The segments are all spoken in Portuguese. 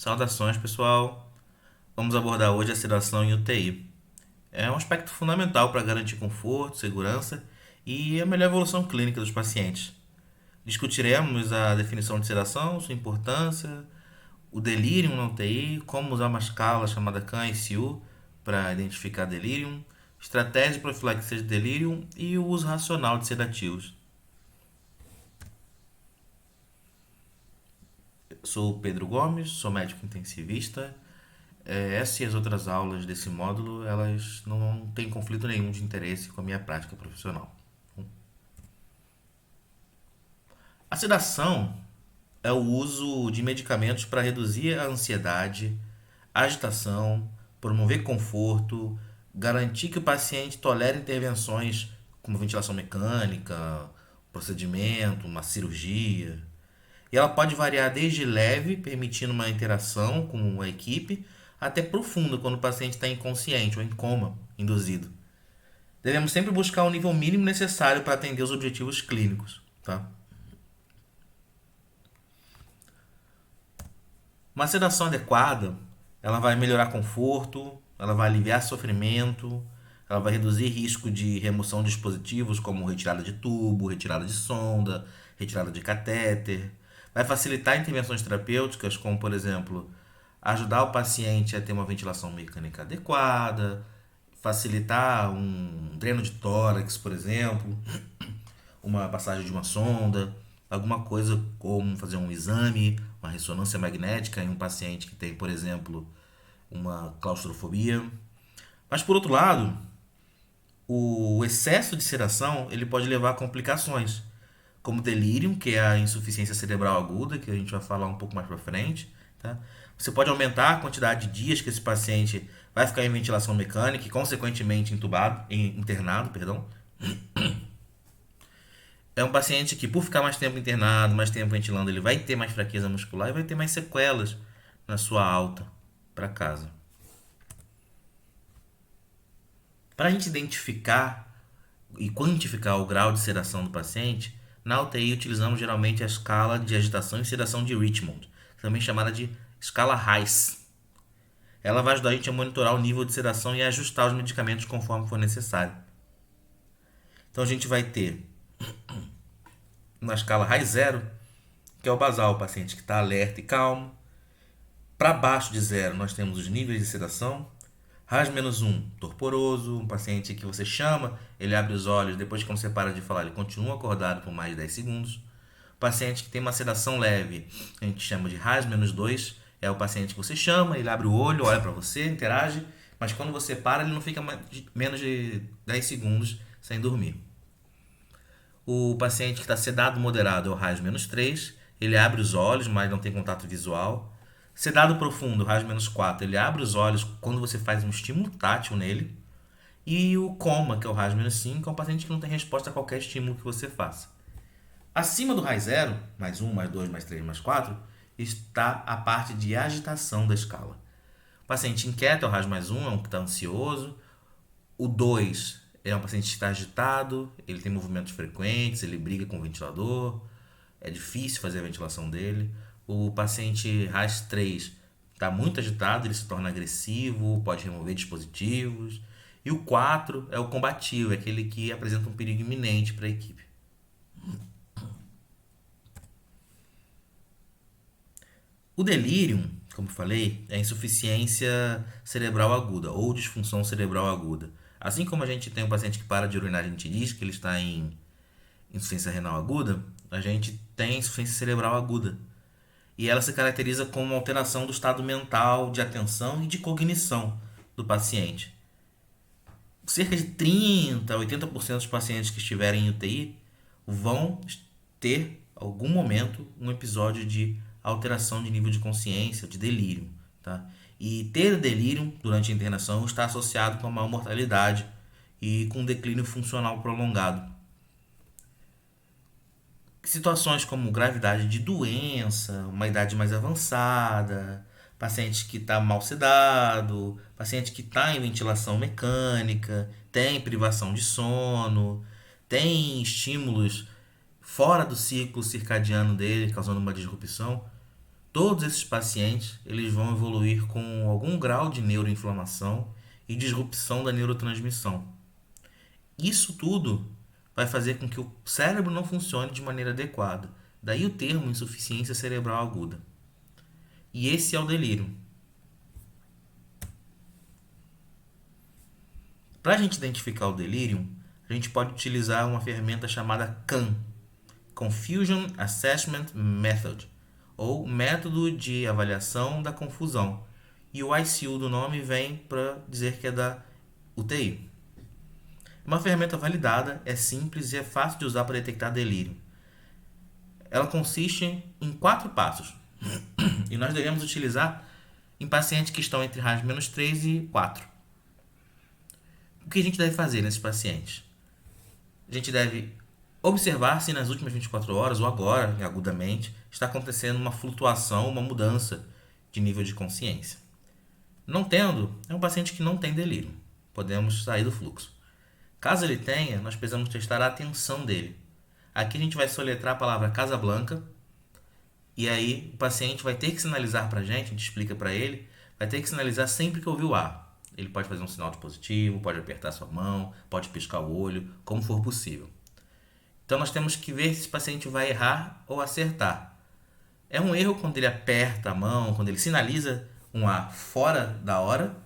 Saudações, pessoal. Vamos abordar hoje a sedação em UTI. É um aspecto fundamental para garantir conforto, segurança e a melhor evolução clínica dos pacientes. Discutiremos a definição de sedação, sua importância, o delírio na UTI, como usar uma escala chamada CAN-ICU para identificar delírio, estratégia de profilaxia de delírio e o uso racional de sedativos. Sou o Pedro Gomes, sou médico intensivista. Essa e as outras aulas desse módulo, elas não têm conflito nenhum de interesse com a minha prática profissional. A sedação é o uso de medicamentos para reduzir a ansiedade, a agitação, promover conforto, garantir que o paciente tolere intervenções como ventilação mecânica, procedimento, uma cirurgia. E ela pode variar desde leve, permitindo uma interação com a equipe, até profunda, quando o paciente está inconsciente ou em coma induzido. Devemos sempre buscar o nível mínimo necessário para atender os objetivos clínicos. Tá? Uma sedação adequada, ela vai melhorar conforto, ela vai aliviar sofrimento, ela vai reduzir risco de remoção de dispositivos como retirada de tubo, retirada de sonda, retirada de catéter. Vai facilitar intervenções terapêuticas, como por exemplo, ajudar o paciente a ter uma ventilação mecânica adequada, facilitar um dreno de tórax, por exemplo, uma passagem de uma sonda, alguma coisa como fazer um exame, uma ressonância magnética em um paciente que tem, por exemplo, uma claustrofobia. Mas por outro lado, o excesso de sedação ele pode levar a complicações, como delírio, que é a insuficiência cerebral aguda, que a gente vai falar um pouco mais para frente. Tá? Você pode aumentar a quantidade de dias que esse paciente vai ficar em ventilação mecânica e, consequentemente, internado. Perdão. É um paciente que, por ficar mais tempo internado, mais tempo ventilando, ele vai ter mais fraqueza muscular e vai ter mais sequelas na sua alta para casa. Para a gente identificar e quantificar o grau de sedação do paciente, na UTI utilizamos geralmente a escala de agitação e sedação de Richmond, também chamada de escala RICE. Ela vai ajudar a gente a monitorar o nível de sedação e a ajustar os medicamentos conforme for necessário. Então a gente vai ter na escala RICE 0, que é o basal, o paciente que está alerta e calmo. Para baixo de 0 nós temos os níveis de sedação. RAS-1, torporoso, um paciente que você chama, ele abre os olhos, depois que quando você para de falar, ele continua acordado por mais de 10 segundos. Paciente que tem uma sedação leve, a gente chama de RAS-2, é o paciente que você chama, ele abre o olho, olha para você, interage, mas quando você para, ele não fica menos de 10 segundos sem dormir. O paciente que está sedado moderado é o RAS-3, ele abre os olhos, mas não tem contato visual. Sedado profundo, RAS-4, ele abre os olhos quando você faz um estímulo tátil nele. E o coma, que é o RAS-5, é um paciente que não tem resposta a qualquer estímulo que você faça. Acima do RAS 0, mais 1, mais 2, mais 3, mais 4, está a parte de agitação da escala. O paciente inquieto é o RAS-1, é um que está ansioso. O 2 é um paciente que está agitado, ele tem movimentos frequentes, ele briga com o ventilador, é difícil fazer a ventilação dele. O paciente RAS-3 está muito agitado, ele se torna agressivo, pode remover dispositivos. E o 4 é o combativo, é aquele que apresenta um perigo iminente para a equipe. O delírio, como falei, é insuficiência cerebral aguda ou disfunção cerebral aguda. Assim como a gente tem um paciente que para de urinar, a gente diz que ele está em insuficiência renal aguda, a gente tem insuficiência cerebral aguda. E ela se caracteriza como uma alteração do estado mental, de atenção e de cognição do paciente. Cerca de 30 a 80% dos pacientes que estiverem em UTI vão ter, algum momento, um episódio de alteração de nível de consciência, de delírio. Tá? E ter delírio durante a internação está associado com a maior mortalidade e com um declínio funcional prolongado. Situações como gravidade de doença, uma idade mais avançada, paciente que está mal sedado, paciente que está em ventilação mecânica, tem privação de sono, tem estímulos fora do ciclo circadiano dele, causando uma disrupção, Todos esses pacientes eles vão evoluir com algum grau de neuroinflamação e disrupção da neurotransmissão. Isso tudo vai fazer com que o cérebro não funcione de maneira adequada. Daí o termo insuficiência cerebral aguda. E esse é o delírio. Para a gente identificar o delírio, a gente pode utilizar uma ferramenta chamada CAM, Confusion Assessment Method, ou método de avaliação da confusão. E o ICU do nome vem para dizer que é da UTI. É uma ferramenta validada, é simples e é fácil de usar para detectar delírio. Ela consiste em 4 passos e nós devemos utilizar em pacientes que estão entre RAS-3 e 4. O que a gente deve fazer nesses pacientes? A gente deve observar se nas últimas 24 horas ou agora, agudamente, está acontecendo uma flutuação, uma mudança de nível de consciência. Não tendo, é um paciente que não tem delírio. Podemos sair do fluxo. Caso ele tenha, nós precisamos testar a atenção dele. Aqui a gente vai soletrar a palavra Casablanca e aí o paciente vai ter que sinalizar para a gente explica para ele, vai ter que sinalizar sempre que ouvir o ar. Ele pode fazer um sinal de positivo, pode apertar sua mão, pode piscar o olho, como for possível. Então nós temos que ver se esse paciente vai errar ou acertar. É um erro quando ele aperta a mão, quando ele sinaliza um ar fora da hora,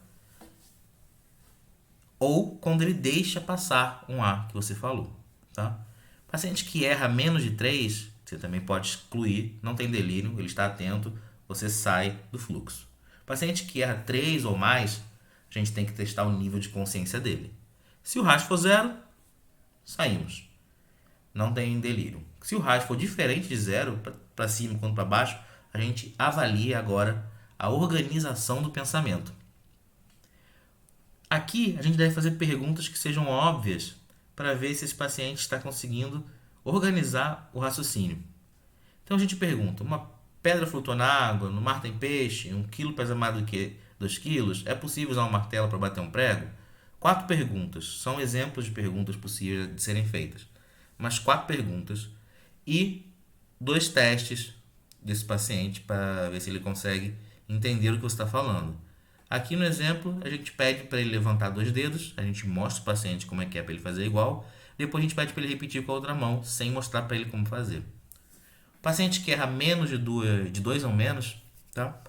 ou quando ele deixa passar um ar que você falou. Tá? Paciente que erra menos de 3, você também pode excluir, não tem delírio, ele está atento, você sai do fluxo. Paciente que erra 3 ou mais, a gente tem que testar o nível de consciência dele. Se o RAS for 0, saímos. Não tem delírio. Se o RAS for diferente de 0, para cima quanto para baixo, a gente avalia agora a organização do pensamento. Aqui a gente deve fazer perguntas que sejam óbvias para ver se esse paciente está conseguindo organizar o raciocínio. Então a gente pergunta, uma pedra flutua na água, no mar tem peixe, 1 quilo pesa mais do que 2 quilos, é possível usar um martelo para bater um prego? 4 perguntas, são exemplos de perguntas possíveis de serem feitas. Mas 4 perguntas e 2 testes desse paciente para ver se ele consegue entender o que você está falando. Aqui no exemplo, a gente pede para ele levantar 2 dedos, a gente mostra o paciente como é que é para ele fazer igual, depois a gente pede para ele repetir com a outra mão, sem mostrar para ele como fazer. O paciente que erra menos de 2 ou menos, tá?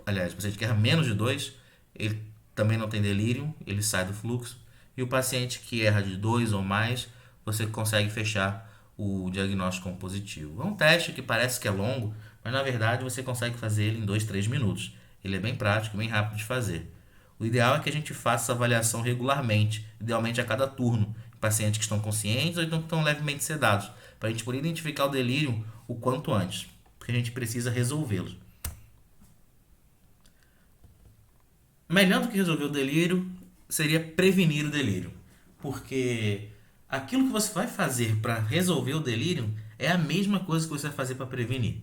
Aliás, o paciente que erra menos de 2, ele também não tem delírio, ele sai do fluxo. E o paciente que erra de 2 ou mais, você consegue fechar o diagnóstico como positivo. É um teste que parece que é longo, mas na verdade você consegue fazer ele em 2, 3 minutos. Ele é bem prático, bem rápido de fazer. O ideal é que a gente faça essa avaliação regularmente, idealmente a cada turno, em pacientes que estão conscientes ou então que estão levemente sedados, para a gente poder identificar o delírio o quanto antes, porque a gente precisa resolvê-lo. Melhor do que resolver o delírio seria prevenir o delírio, porque aquilo que você vai fazer para resolver o delírio é a mesma coisa que você vai fazer para prevenir.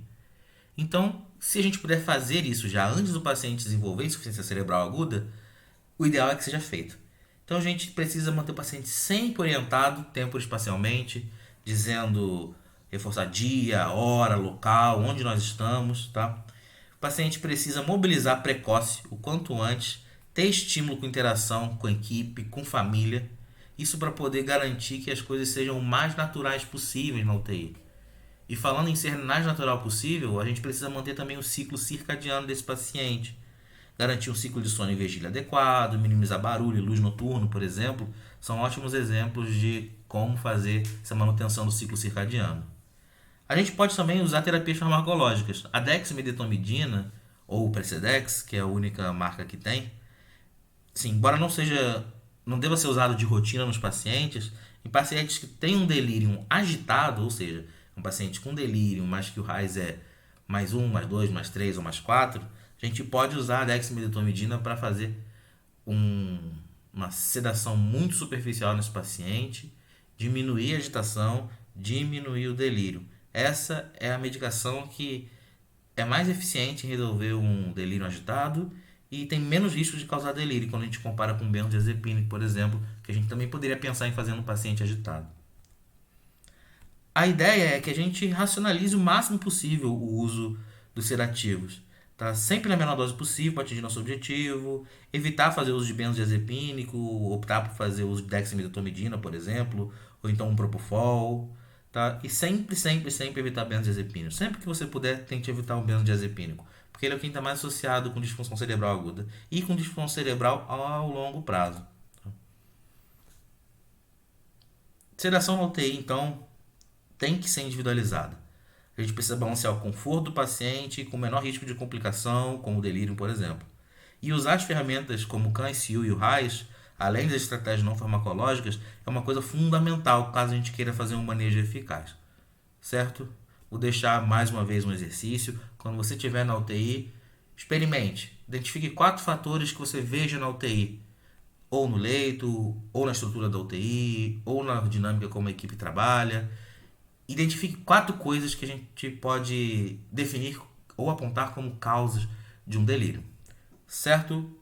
Então, se a gente puder fazer isso já antes do paciente desenvolver insuficiência cerebral aguda, o ideal é que seja feito. Então a gente precisa manter o paciente sempre orientado, tempo-espacialmente, dizendo, reforçar dia, hora, local, onde nós estamos, tá? O paciente precisa mobilizar precoce, o quanto antes, ter estímulo com interação com a equipe, com família, isso para poder garantir que as coisas sejam o mais naturais possíveis na UTI. E falando em ser mais natural possível, a gente precisa manter também o ciclo circadiano desse paciente. Garantir um ciclo de sono e vigília adequado, minimizar barulho e luz noturno, por exemplo, são ótimos exemplos de como fazer essa manutenção do ciclo circadiano. A gente pode também usar terapias farmacológicas. A dexmedetomidina, ou Precedex, que é a única marca que tem, sim, embora não deva ser usado de rotina nos pacientes, em pacientes que têm um delírio agitado, ou seja, um paciente com delírio, mas que o RAIS é mais 1, mais 2, mais 3 ou mais 4, a gente pode usar a dexmedetomidina para fazer uma sedação muito superficial nesse paciente, diminuir a agitação, diminuir o delírio. Essa é a medicação que é mais eficiente em resolver um delírio agitado e tem menos risco de causar delírio quando a gente compara com benzodiazepina, por exemplo, que a gente também poderia pensar em fazer no paciente agitado. A ideia é que a gente racionalize o máximo possível o uso dos sedativos. Tá? Sempre na menor dose possível para atingir nosso objetivo, evitar fazer uso de benzodiazepínico, optar por fazer uso de dexmedetomidina, por exemplo, ou então um propofol, tá? E sempre, sempre, sempre evitar benzodiazepínico. Sempre que você puder, tente evitar o benzodiazepínico, porque ele é o que está mais associado com disfunção cerebral aguda e com disfunção cerebral ao longo prazo. Sedação na UTI, então, tem que ser individualizada. A gente precisa balancear o conforto do paciente com o menor risco de complicação, como o delírio, por exemplo. E usar as ferramentas como o CAN-ICU e o RAIS, além das estratégias não farmacológicas, é uma coisa fundamental caso a gente queira fazer um manejo eficaz. Certo? Vou deixar mais uma vez um exercício. Quando você estiver na UTI, experimente. Identifique 4 fatores que você veja na UTI. Ou no leito, ou na estrutura da UTI, ou na dinâmica como a equipe trabalha. Identifique 4 coisas que a gente pode definir ou apontar como causas de um delírio. Certo?